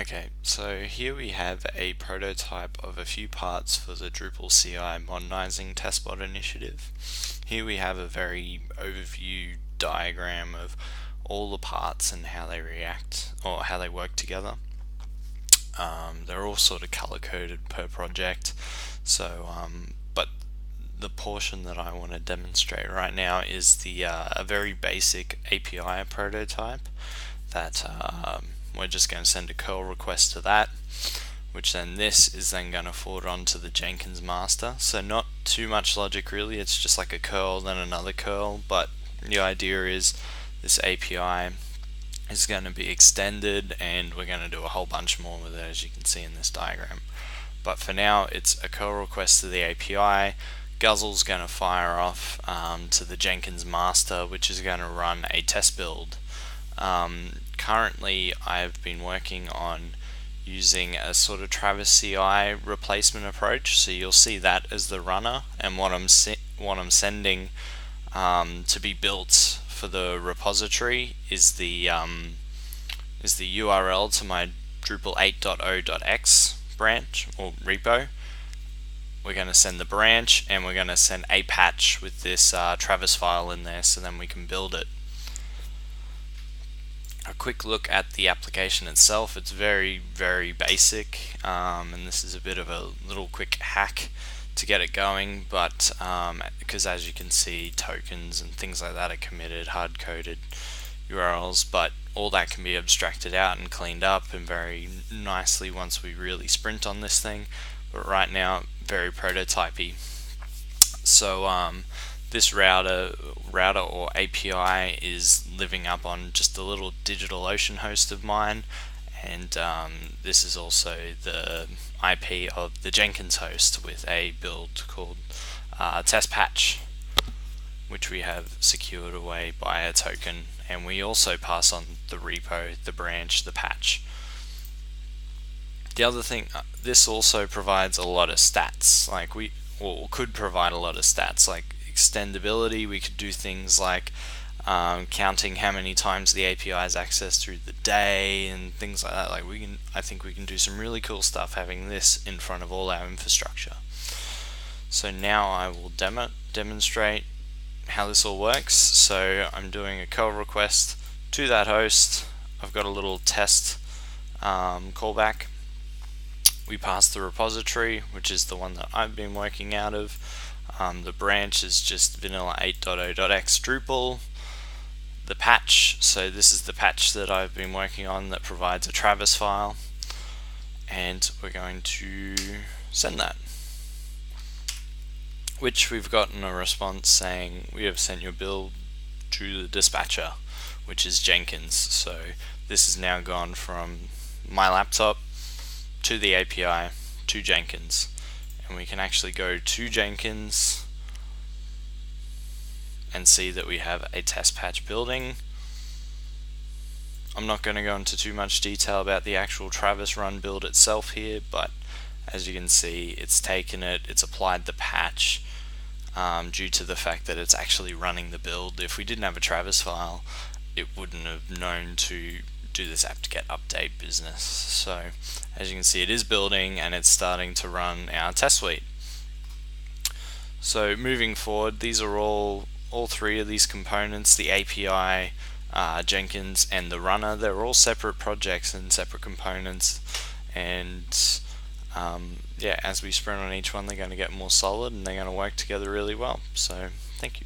Okay, so here we have a prototype of a few parts for the DrupalCI modernizing testbot initiative. Here we have a very overview diagram of all the parts and how they react or how they work together. They're all sort of color coded per project, so but the portion that I want to demonstrate right now is the a very basic API prototype that we're just going to send a curl request to that, which then this is then going to forward on to the Jenkins master. So not too much logic really, it's just like a curl then another curl, but the idea is this API is going to be extended and we're going to do a whole bunch more with it, as you can see in this diagram. But for now it's a curl request to the API. Guzzle's going to fire off to the Jenkins master, which is going to run a test build. Currently I've been working on using a sort of Travis CI replacement approach, so you'll see that as the runner, and what I'm sending to be built for the repository is the URL to my Drupal 8.0.x branch or repo. We're going to send the branch and we're going to send a patch with this Travis file in there, so then we can build it. A quick look at the application itself. It's very basic, and this is a bit of a little quick hack to get it going, but because as you can see, tokens and things like that are committed, hard-coded URLs, but all that can be abstracted out and cleaned up and very nicely once we really sprint on this thing. But right now, very prototypey. So this router or API is living up on just a little DigitalOcean host of mine, and this is also the IP of the Jenkins host with a build called test patch, which we have secured away by a token, and we also pass on the repo, the branch, the patch. The other thing, this also provides a lot of stats, could provide a lot of stats like extendability. We could do things like counting how many times the API is accessed through the day and things like that. I think we can do some really cool stuff having this in front of all our infrastructure. So now I will demonstrate how this all works. So I'm doing a curl request to that host. I've got a little test callback. We pass the repository, which is the one that I've been working out of. The branch is just vanilla 8.0.x Drupal. The patch, so this is the patch that I've been working on that provides a Travis file, and we're going to send that, which we've gotten a response saying we have sent your build to the dispatcher, which is Jenkins. So this has now gone from my laptop to the API to Jenkins, and we can actually go to Jenkins and see that we have a test patch building. I'm not going to go into too much detail about the actual Travis run build itself here, but as you can see, it's taken it, it's applied the patch due to the fact that it's actually running the build. If we didn't have a Travis file, it wouldn't have known to do this apt-get update business. So as you can see, it is building and it's starting to run our test suite. So moving forward, these are all three of these components, the API, Jenkins, and the runner, they're all separate projects and separate components, and yeah, as we sprint on each one, they're going to get more solid and they're going to work together really well. So thank you.